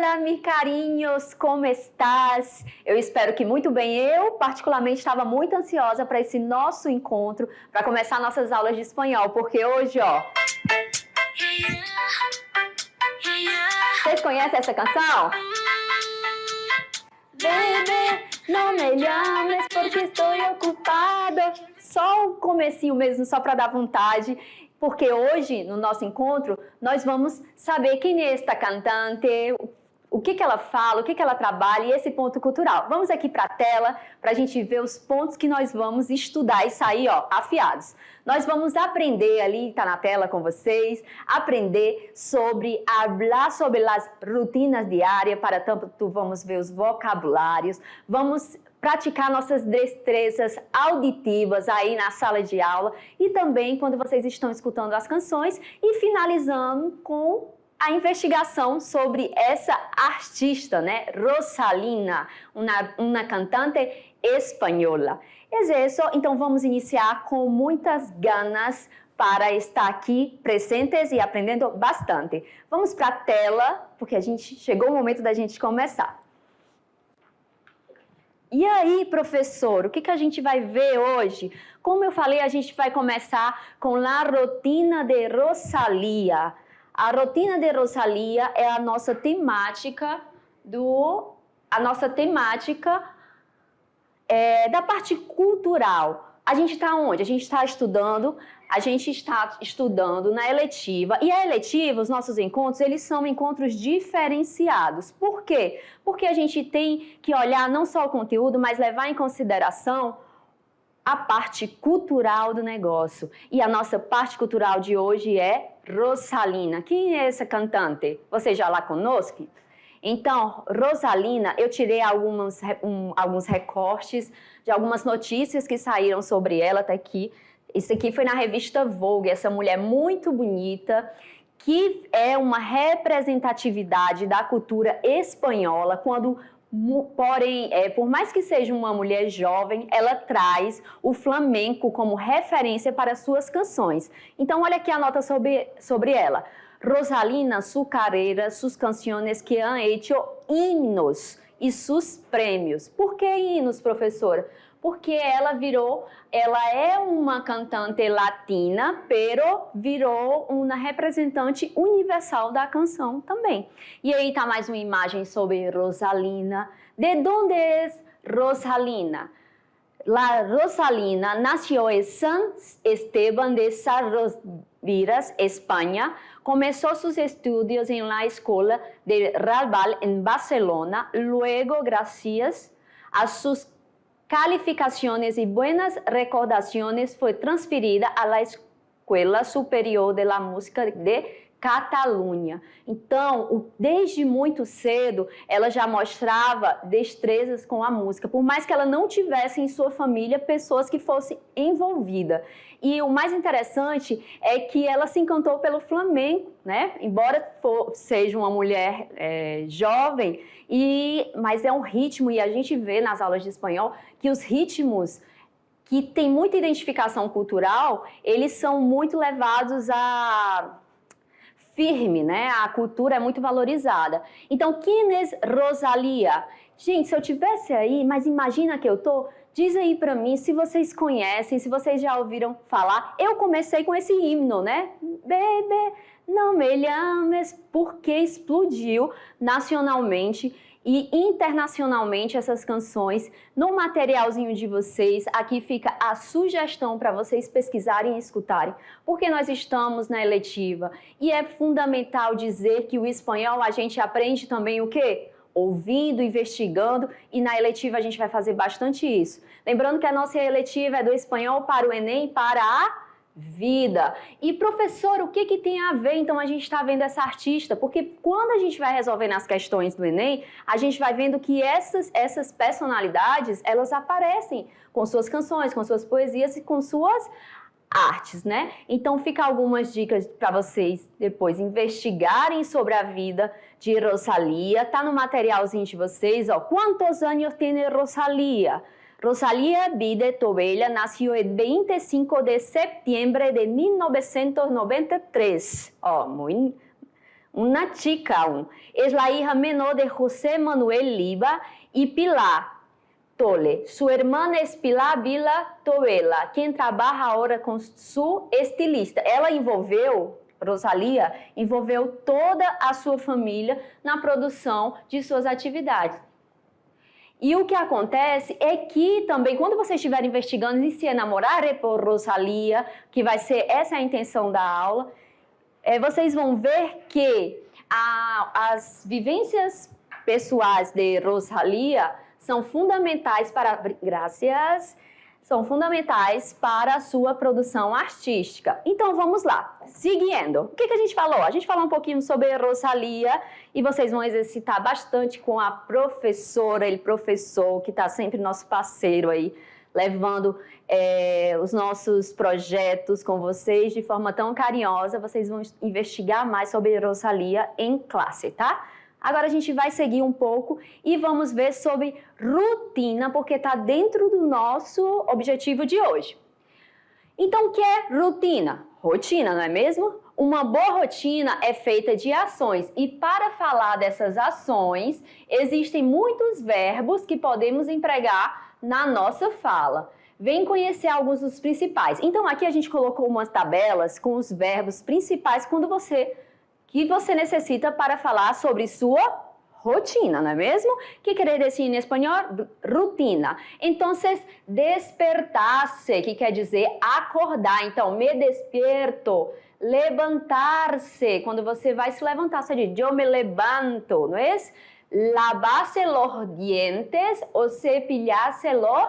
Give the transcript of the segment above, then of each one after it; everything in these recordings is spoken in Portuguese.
Olá, mis carinhos, como estás? Eu espero que muito bem. Eu, particularmente, estava muito ansiosa para esse nosso encontro, para começar nossas aulas de espanhol, porque hoje, ó... Vocês conhecem essa canção? Bebê, não me llames porque estou ocupado. Só o comecinho mesmo, só para dar vontade. Porque hoje, no nosso encontro, nós vamos saber quem é esta cantante, o que ela fala, o que ela trabalha e esse ponto cultural. Vamos aqui para a tela para a gente ver os pontos que nós vamos estudar e sair, ó, afiados. Nós vamos aprender ali, está na tela com vocês, aprender sobre, falar sobre as rotinas diárias, para tanto vamos ver os vocabulários, vamos praticar nossas destrezas auditivas aí na sala de aula e também quando vocês estão escutando as canções e finalizando com a investigação sobre essa artista, né, Rosalina, uma cantante espanhola. É isso, então vamos iniciar com muitas ganas para estar aqui presentes e aprendendo bastante. Vamos para a tela, porque chegou o momento da gente começar. E aí, professor, o que a gente vai ver hoje? Como eu falei, a gente vai começar com a rotina de Rosalía. A rotina de Rosalía é a nossa temática da parte cultural. A gente está onde? A gente está estudando na eletiva. E a eletiva, os nossos encontros, eles são encontros diferenciados. Por quê? Porque a gente tem que olhar não só o conteúdo, mas levar em consideração a parte cultural do negócio. E a nossa parte cultural de hoje é Rosalina. Quem é essa cantante? Você já lá conosco? Então, Rosalina, eu tirei alguns recortes de algumas notícias que saíram sobre ela até aqui. Isso aqui foi na revista Vogue, essa mulher muito bonita, que é uma representatividade da cultura espanhola, porém, por mais que seja uma mulher jovem, ela traz o flamenco como referência para suas canções. Então, olha aqui a nota sobre ela. Rosalina, su carreira, sus canciones que han hecho himnos e sus prêmios. Por que hinos, professora? Porque ela é uma cantante latina, pero virou uma representante universal da canção também. E aí tá mais uma imagem sobre Rosalina. De onde é Rosalina? La Rosalina nació en San Esteban de Sarroviras, España. Comenzó sus estudios en la Escuela de Raval en Barcelona. Luego, gracias a sus calificaciones y buenas recordaciones, fue transferida a la Escuela Superior de la Música de Catalunha. Então, desde muito cedo, ela já mostrava destrezas com a música, por mais que ela não tivesse em sua família pessoas que fossem envolvidas. E o mais interessante é que ela se encantou pelo flamenco, né? Embora seja uma mulher jovem, mas é um ritmo, e a gente vê nas aulas de espanhol que os ritmos que têm muita identificação cultural, eles são muito levados a firme, né? A cultura é muito valorizada. Então, quem é Rosalía? Gente, se eu tivesse aí, mas imagina que eu tô, diz aí pra mim se vocês conhecem, se vocês já ouviram falar. Eu comecei com esse hino, né? Bebê, não me llames, porque explodiu nacionalmente e internacionalmente essas canções. No materialzinho de vocês, aqui fica a sugestão para vocês pesquisarem e escutarem, porque nós estamos na eletiva e é fundamental dizer que o espanhol a gente aprende também o quê? Ouvindo, investigando, e na eletiva a gente vai fazer bastante isso. Lembrando que a nossa eletiva é do espanhol para o Enem, para a vida. E professor, o que tem a ver então a gente está vendo essa artista? Porque quando a gente vai resolvendo as questões do Enem, a gente vai vendo que essas personalidades, elas aparecem com suas canções, com suas poesias e com suas artes, né? Então fica algumas dicas para vocês depois investigarem sobre a vida de Rosalía. Tá no materialzinho de vocês, ó. Quantos anos tem Rosalía? Rosalía Bide Tobella nació el 25 de septiembre de 1993. Oh, Una chica aún. Es la hija menor de José Manuel Liba y Pilar Tole. Su hermana es Pilar Vila Toela, quem trabalha agora com su estilista. Ela Rosalía envolveu toda a sua família na produção de suas atividades. E o que acontece é que também, quando você estiver investigando e se enamorar por Rosalía, que vai ser essa a intenção da aula, vocês vão ver que as vivências pessoais de Rosalía são fundamentais para a sua produção artística. Então, vamos lá. Seguindo, o que a gente falou? A gente falou um pouquinho sobre Rosalía e vocês vão exercitar bastante com a professora, ele professor, que está sempre nosso parceiro aí, levando os nossos projetos com vocês de forma tão carinhosa. Vocês vão investigar mais sobre Rosalía em classe, tá? Agora a gente vai seguir um pouco e vamos ver sobre rotina, porque está dentro do nosso objetivo de hoje. Então, o que é rotina? Rotina, não é mesmo? Uma boa rotina é feita de ações e para falar dessas ações, existem muitos verbos que podemos empregar na nossa fala. Vem conhecer alguns dos principais. Então, aqui a gente colocou umas tabelas com os verbos principais que você necessita para falar sobre sua rotina, não é mesmo? Que quer dizer em espanhol? Rutina. Então, despertar-se, que quer dizer acordar. Então, me despierto. Levantar-se, quando você vai se levantar, você diz, eu me levanto, não é? Lavarse los dientes ou cepillarse los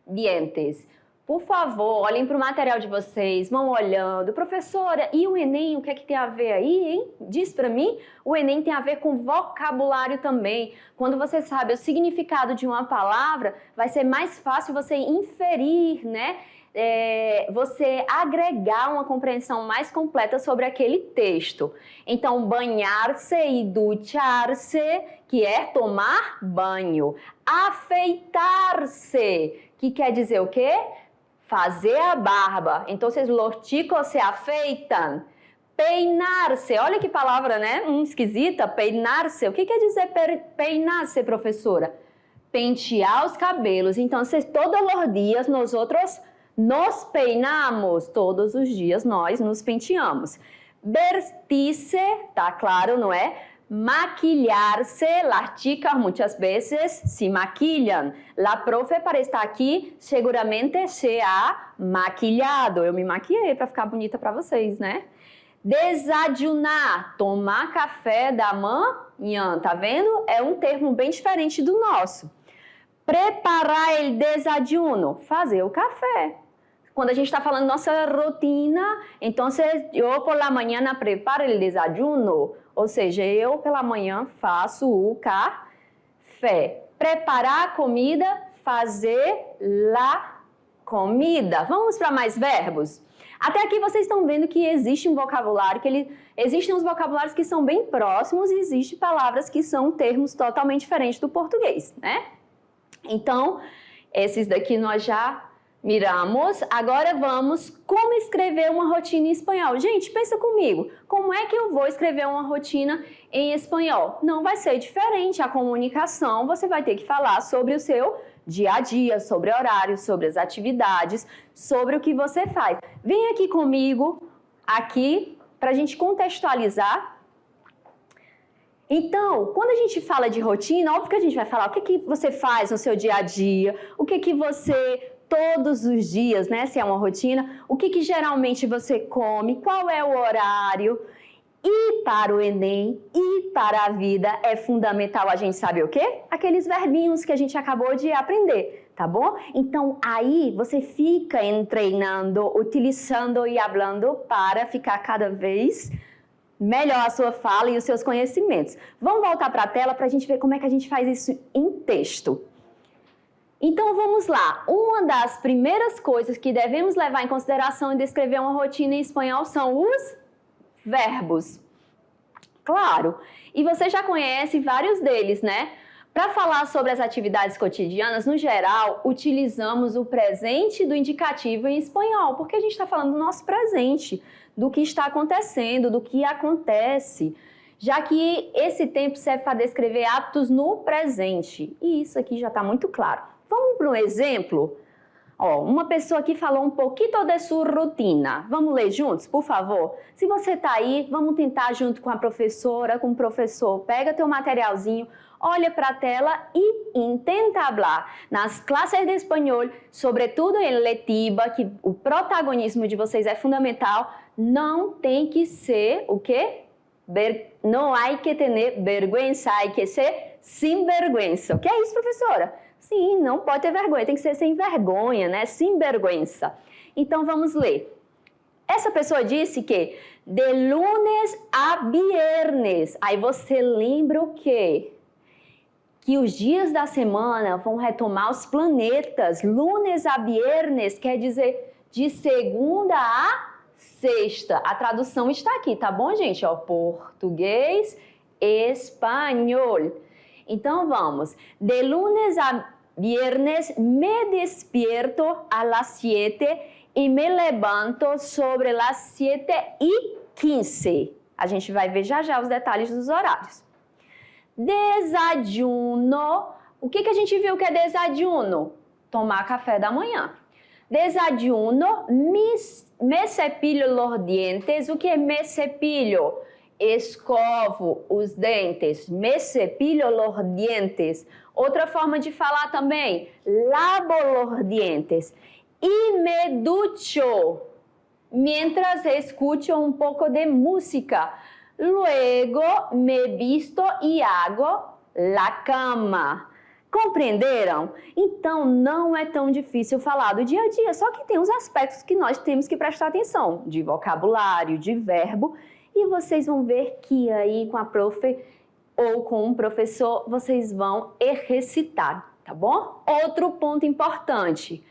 dientes. Por favor, olhem para o material de vocês, vão olhando. Professora, e o Enem, o que é que tem a ver aí, hein? Diz para mim, o Enem tem a ver com vocabulário também. Quando você sabe o significado de uma palavra, vai ser mais fácil você inferir, né? Você agregar uma compreensão mais completa sobre aquele texto. Então, banhar-se e duchar-se, que é tomar banho. Afeitar-se, que quer dizer o quê? Fazer a barba. Então, los chicos se afeitam. Peinar-se. Olha que palavra, né? Esquisita. Peinar-se. O que quer dizer peinar-se, professora? Pentear os cabelos. Então, todos os dias nós nos peinamos. Todos os dias nós nos penteamos. Vestir-se, tá claro, não é? Maquillar-se, las chicas muitas vezes se maquillam. La profe, para estar aqui, seguramente se ha maquillado. Eu me maquiei para ficar bonita para vocês, né? Desayunar, tomar café da manhã, tá vendo? É um termo bem diferente do nosso. Preparar el desayuno, fazer o café. Quando a gente está falando nossa rotina, então eu por la mañana preparo el desayuno. Ou seja, eu pela manhã faço o café. Preparar a comida, fazer la comida. Vamos para mais verbos? Até aqui vocês estão vendo que existe um vocabulário, existem uns vocabulários que são bem próximos e existem palavras que são termos totalmente diferentes do português, né? Então, esses daqui nós já miramos. Agora vamos como escrever uma rotina em espanhol. Gente, pensa comigo, como é que eu vou escrever uma rotina em espanhol? Não vai ser diferente. A comunicação, você vai ter que falar sobre o seu dia a dia, sobre horários, sobre as atividades, sobre o que você faz. Vem aqui comigo, aqui, para a gente contextualizar. Então, quando a gente fala de rotina, óbvio que a gente vai falar o que você faz no seu dia a dia, o que você todos os dias, né? Se é uma rotina, o que geralmente você come, qual é o horário. E para o Enem e para a vida é fundamental a gente saber o quê? Aqueles verbinhos que a gente acabou de aprender, tá bom? Então, aí você fica treinando, utilizando e falando para ficar cada vez melhor a sua fala e os seus conhecimentos. Vamos voltar para a tela para a gente ver como é que a gente faz isso em texto. Então, vamos lá. Uma das primeiras coisas que devemos levar em consideração em descrever uma rotina em espanhol são os verbos. Claro, e você já conhece vários deles, né? Para falar sobre as atividades cotidianas, no geral, utilizamos o presente do indicativo em espanhol, porque a gente está falando do nosso presente, do que está acontecendo, do que acontece. já que esse tempo serve para descrever hábitos no presente. E isso aqui já está muito claro. Vamos para um exemplo? Ó, uma pessoa aqui falou um pouquinho de sua rotina. Vamos ler juntos, por favor? Se você está aí, vamos tentar junto com a professora, com o professor. Pega teu materialzinho, olha para a tela e intenta falar. Nas classes de espanhol, sobretudo em letiva, que o protagonismo de vocês é fundamental, não tem que ser o quê? Não há que ter vergonha, há que ser sem vergonha. O que é isso, professora? Sim, não pode ter vergonha, tem que ser sem vergonha, né? Sem vergonha. Então vamos ler. Essa pessoa disse que de lunes a viernes. Aí você lembra o quê? Que os dias da semana vão retomar os planetas. Lunes a viernes quer dizer de segunda a sexta. A tradução está aqui, tá bom, gente? Ó, português, espanhol. Então vamos. De lunes a viernes me despierto a las 7 e me levanto sobre las 7:15. A gente vai ver já já os detalhes dos horários. Desayuno. O que a gente viu que é desayuno? Tomar café da manhã. Desayuno, me cepillo los dientes. O que é me cepillo? Escovo os dentes. Me cepillo los dientes. Outra forma de falar também, lavo los dientes. E me ducho, mientras escucho um pouco de música. Luego me visto e hago la cama. Compreenderam? Então, não é tão difícil falar do dia a dia, só que tem uns aspectos que nós temos que prestar atenção, de vocabulário, de verbo, e vocês vão ver que aí com a prof ou com um professor, vocês vão exercitar, tá bom? Outro ponto importante.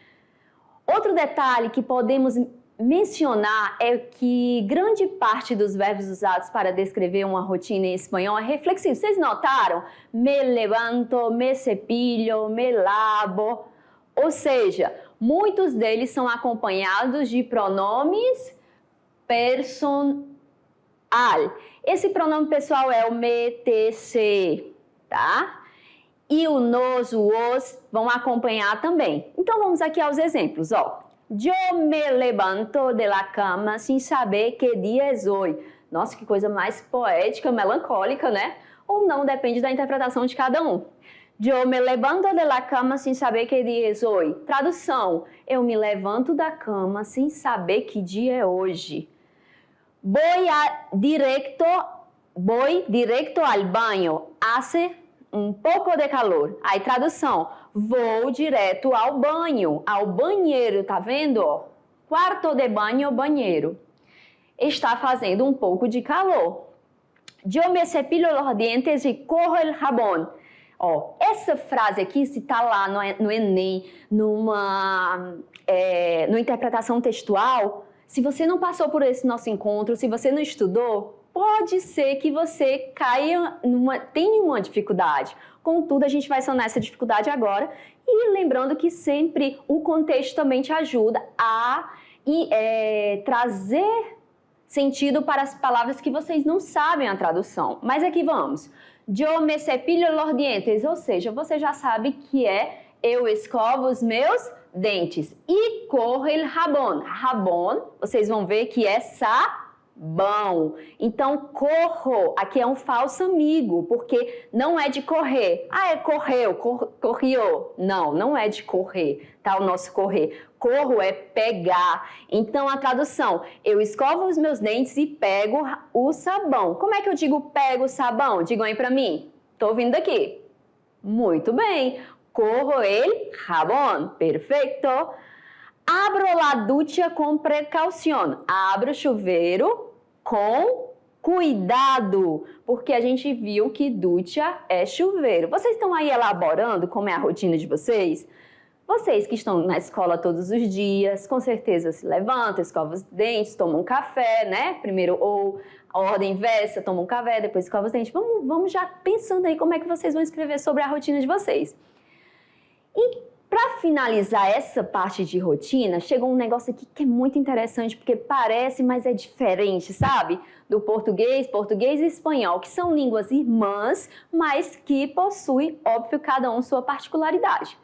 Outro detalhe que podemos mencionar é que grande parte dos verbos usados para descrever uma rotina em espanhol é reflexivo. Vocês notaram? Me levanto, me cepillo, me lavo. Ou seja, muitos deles são acompanhados de pronomes personal. Esse pronome pessoal é o me, te, se, tá? E o nos, o os vão acompanhar também. Então vamos aqui aos exemplos, ó. Eu me levanto de la cama sem saber que dia é hoje. Nossa, que coisa mais poética, melancólica, né? Ou não, depende da interpretação de cada um. Eu me levanto de la cama sem saber que dia é hoje. Tradução: eu me levanto da cama sem saber que dia é hoje. Voy directo al baño. Hace um pouco de calor. Aí, tradução: vou direto ao banho, ao banheiro, tá vendo? Quarto de banho, banheiro. Está fazendo um pouco de calor. Eu me cepillo los dientes e corro el jabón. Ó, essa frase aqui, se tá lá no Enem, numa interpretação textual, se você não passou por esse nosso encontro, se você não estudou, pode ser que você tenha uma dificuldade. Contudo, a gente vai sanar essa dificuldade agora. E lembrando que sempre o contexto também te ajuda a trazer sentido para as palavras que vocês não sabem a tradução. Mas aqui vamos. Eu me cepillo los dientes, ou seja, você já sabe que é eu escovo os meus dentes. E corro el jabón. Jabón, vocês vão ver que é sabão. Então, corro, aqui é um falso amigo, porque não é de correr. Ah, correu, correu. Não, não é de correr, tá? O nosso correr. Corro é pegar. Então, a tradução, eu escovo os meus dentes e pego o sabão. Como é que eu digo pego o sabão? Digam aí pra mim. Tô ouvindo daqui. Muito bem. Corro el jabón. Perfeito. Abro la ducha com precaução. Abro o chuveiro com cuidado, porque a gente viu que ducha é chuveiro. Vocês estão aí elaborando como é a rotina de vocês? Vocês que estão na escola todos os dias, com certeza se levantam, escovam os dentes, tomam um café, né? Primeiro, ou a ordem inversa, tomam um café, depois escovam os dentes. Vamos já pensando aí como é que vocês vão escrever sobre a rotina de vocês. E Para finalizar essa parte de rotina, chegou um negócio aqui que é muito interessante, porque parece, mas é diferente, sabe? Do português e espanhol, que são línguas irmãs, mas que possuem, óbvio, cada um sua particularidade.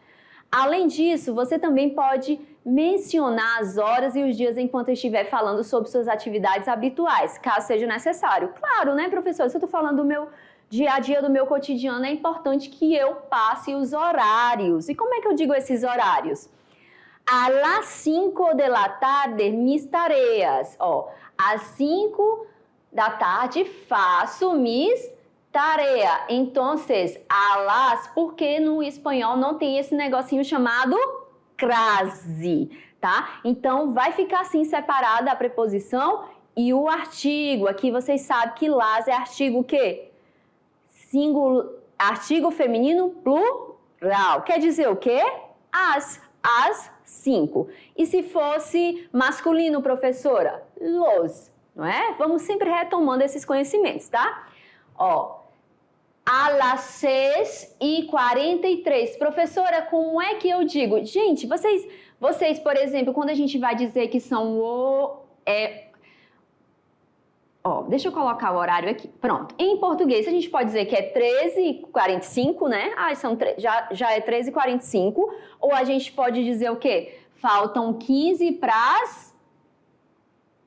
Além disso, você também pode mencionar as horas e os dias enquanto estiver falando sobre suas atividades habituais, caso seja necessário. Claro, né, professor? Se eu estou falando do meu dia a dia, do meu cotidiano, é importante que eu passe os horários. E como é que eu digo esses horários? A las 5 de la tarde, mis tareas. Ó, às 5 da tarde faço mis tareas. Então, a las, porque no espanhol não tem esse negocinho chamado crase, tá? Então, vai ficar assim separada a preposição e o artigo. Aqui vocês sabem que las é artigo o quê? Artigo feminino plural. Quer dizer o quê? Às 5. E se fosse masculino, professora? Los, não é? Vamos sempre retomando esses conhecimentos, tá? Ó, a las 6h43. Professora, como é que eu digo? Gente, vocês, por exemplo, quando a gente vai dizer que são Ó, deixa eu colocar o horário aqui. Pronto. Em português, a gente pode dizer que é 13h45, né? Já é 13h45. Ou a gente pode dizer o quê? Faltam 15 para as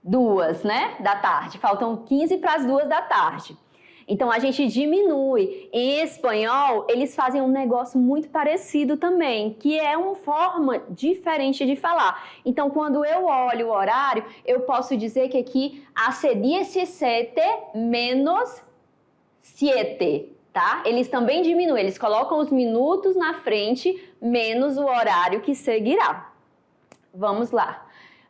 2, né? Da tarde. Faltam 15 para as 2 da tarde. Então, a gente diminui. Em espanhol, eles fazem um negócio muito parecido também, que é uma forma diferente de falar. Então, quando eu olho o horário, eu posso dizer que aqui hace 17 menos 7, tá? Eles também diminuem, eles colocam os minutos na frente, menos o horário que seguirá. Vamos lá.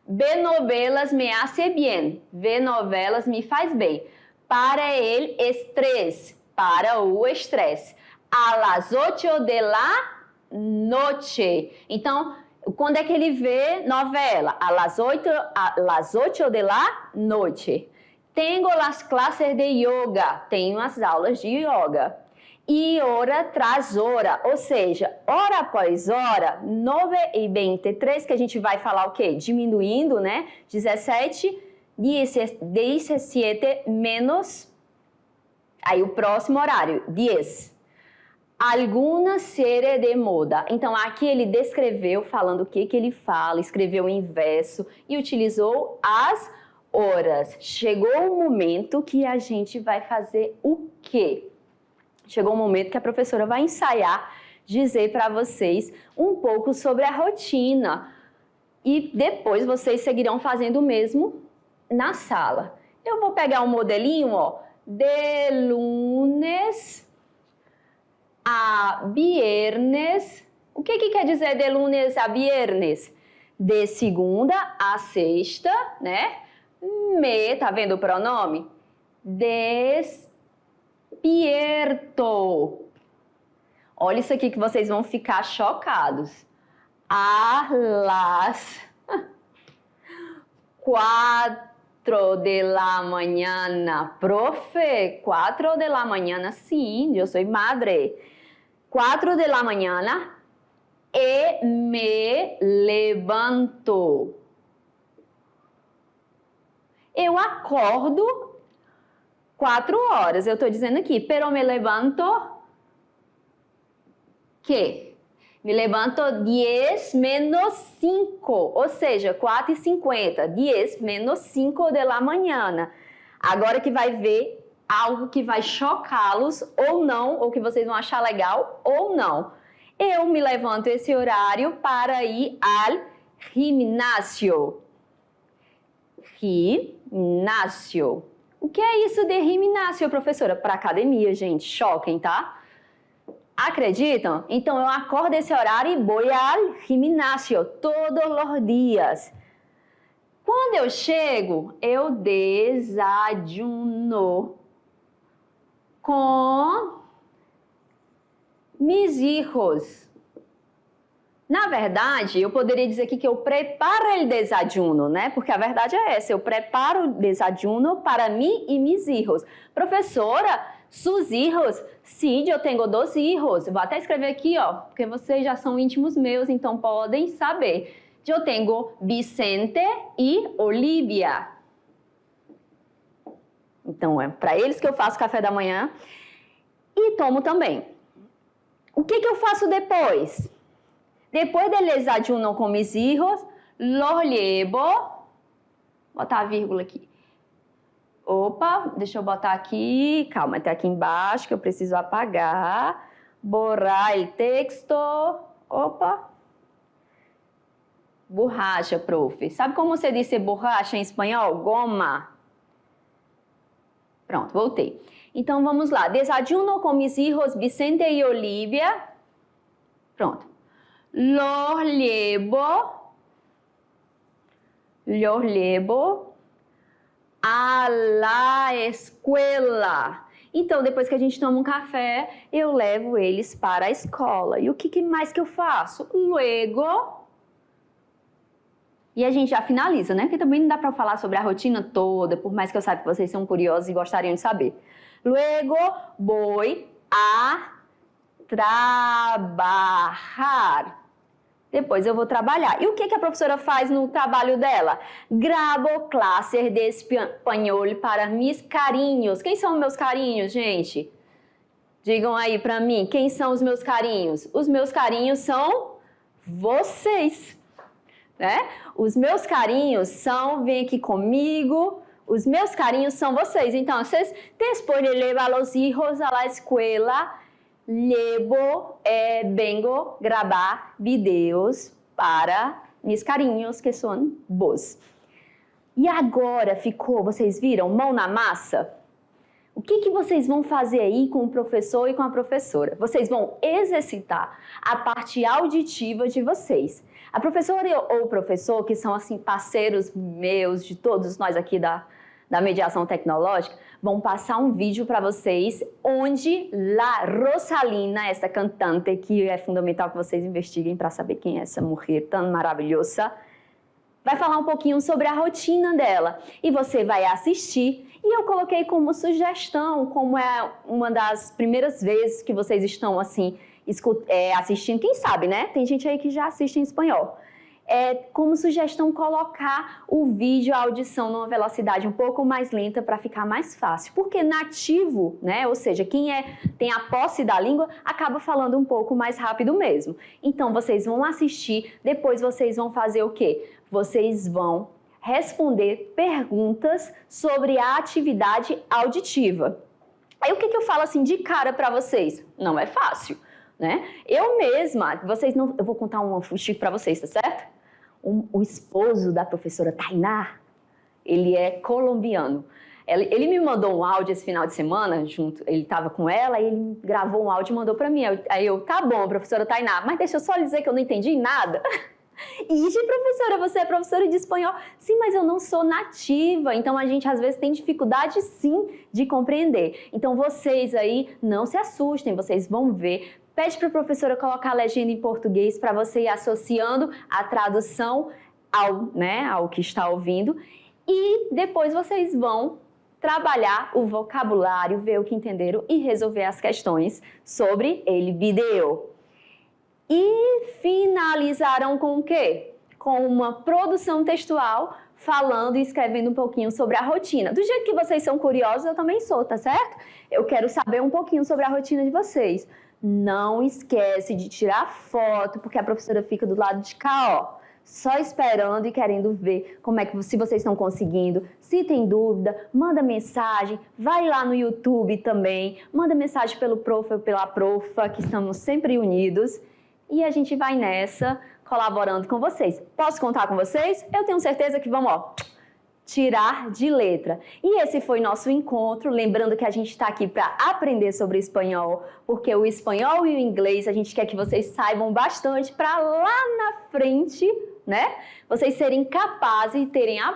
Ver novelas me hace bien. Ver novelas me faz bem. Para ele, estresse. Para o estresse. A las 8 de la noche. Então, quando é que ele vê novela? A las 8 de la noche. Tenho las clases de yoga. Tenho as aulas de yoga. E hora tras hora, ou seja, hora após hora, 9h23, que a gente vai falar o quê? Diminuindo, né? 17 menos, aí o próximo horário, 10. Alguma série de moda. Então, aqui ele descreveu, falando o que ele fala, escreveu o inverso e utilizou as horas. Chegou o momento que a gente vai fazer o quê? Chegou o momento que a professora vai ensaiar, dizer para vocês um pouco sobre a rotina. E depois vocês seguirão fazendo o mesmo na sala. Eu vou pegar um modelinho, ó, de lunes a viernes. O que quer dizer de lunes a viernes? De segunda a sexta, né? Tá vendo o pronome? Despierto. Olha isso aqui que vocês vão ficar chocados. A las 4 de la mañana. Profe, 4 de la mañana, sim, eu sou madre. 4 de la mañana e me levanto. Eu acordo 4 horas, eu estou dizendo aqui, pero me levanto que? Me levanto 10 menos 5, ou seja, 4h50. 10 menos 5 de la manhã. Agora que vai ver algo que vai chocá-los ou não, ou que vocês vão achar legal ou não. Eu me levanto esse horário para ir ao gimnasio. Gimnasio. O que é isso de gimnasio, professora? Para academia, gente. Choquem, tá? Acreditam? Então, eu acordo esse horário e vou ao gimnasio todos os dias. Quando eu chego, eu desajuno com mis hijos. Na verdade, eu poderia dizer aqui que eu preparo o desajuno, né? Porque a verdade é essa, eu preparo o desajuno para mim e mis hijos. Professora, Sus hijos? Sim, eu tenho 2 hijos. Vou até escrever aqui, ó, porque vocês já são íntimos meus, então podem saber. Eu tenho Vicente e Olivia. Então, é para eles que eu faço café da manhã e tomo também. O que eu faço depois? Depois del desayuno con mis hijos, los llevo... Vou botar a vírgula aqui. Opa, deixa eu botar aqui. Calma, até aqui embaixo que eu preciso apagar. Borrar o texto. Opa. Borracha, prof. Sabe como você disse borracha em espanhol? Goma. Pronto, voltei. Então, vamos lá. Desayuno con mis hijos Vicente e Olivia. Pronto. Los llevo a la escuela. Então, depois que a gente toma um café, eu levo eles para a escola. E o que mais que eu faço? Luego... E a gente já finaliza, né? Porque também não dá para falar sobre a rotina toda, por mais que eu saiba que vocês são curiosos e gostariam de saber. Luego voy a trabalhar. Depois eu vou trabalhar. E o que a professora faz no trabalho dela? Grabo classes de espanhol para mis carinhos. Quem são meus carinhos, gente? Digam aí para mim, quem são os meus carinhos? Os meus carinhos são vocês, né? Os meus carinhos são, vem aqui comigo, os meus carinhos são vocês. Então, vocês, depois de levar os hijos à la escuela, vengo gravar vídeos para meus carinhos, que são vos. E agora ficou, vocês viram, mão na massa? O que vocês vão fazer aí com o professor e com a professora? Vocês vão exercitar a parte auditiva de vocês. A professora ou o professor, que são assim parceiros meus, de todos nós aqui da mediação tecnológica, vão passar um vídeo para vocês onde La Rosalina, essa cantante que é fundamental que vocês investiguem para saber quem é essa mulher tão maravilhosa, vai falar um pouquinho sobre a rotina dela. E você vai assistir. E eu coloquei como sugestão, como é uma das primeiras vezes que vocês estão assim assistindo, quem sabe, né? Tem gente aí que já assiste em espanhol. Como sugestão colocar o vídeo, a audição numa velocidade um pouco mais lenta para ficar mais fácil. Porque nativo, né? Ou seja, quem tem a posse da língua acaba falando um pouco mais rápido mesmo. Então, vocês vão assistir, depois vocês vão fazer o quê? Vocês vão responder perguntas sobre a atividade auditiva. Aí o que eu falo assim de cara para vocês? Não é fácil, né? Eu mesma, eu vou contar um fuxico para vocês, tá certo? O esposo da professora Tainá, ele é colombiano. Ele me mandou um áudio esse final de semana, ele estava com ela, e ele gravou um áudio e mandou para mim. Aí eu, tá bom, professora Tainá, mas deixa eu só dizer que eu não entendi nada. Ixi, professora, você é professora de espanhol? Sim, mas eu não sou nativa, então a gente às vezes tem dificuldade sim de compreender. Então vocês aí não se assustem, vocês vão ver. Pede para a professora colocar a legenda em português para você ir associando a tradução ao que está ouvindo. E depois vocês vão trabalhar o vocabulário, ver o que entenderam e resolver as questões sobre ele vídeo. E finalizarão com o quê? Com uma produção textual, falando e escrevendo um pouquinho sobre a rotina. Do jeito que vocês são curiosos, eu também sou, tá certo? Eu quero saber um pouquinho sobre a rotina de vocês. Não esquece de tirar foto, porque a professora fica do lado de cá, ó, só esperando e querendo ver se vocês estão conseguindo. Se tem dúvida, manda mensagem, vai lá no YouTube também, manda mensagem pelo prof ou pela profa, que estamos sempre unidos. E a gente vai nessa, colaborando com vocês. Posso contar com vocês? Eu tenho certeza que vamos, tirar de letra. E esse foi nosso encontro, lembrando que a gente está aqui para aprender sobre espanhol, porque o espanhol e o inglês a gente quer que vocês saibam bastante para lá na frente, né? Vocês serem capazes e terem a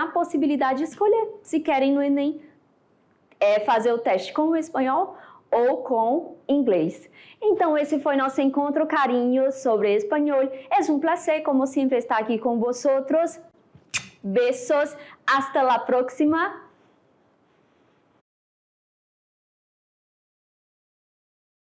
possibilidade de escolher se querem no Enem fazer o teste com o espanhol ou com inglês. Então, esse foi nosso encontro carinho sobre espanhol. É um placer, como sempre, estar aqui com vosotros. Besos, hasta la próxima.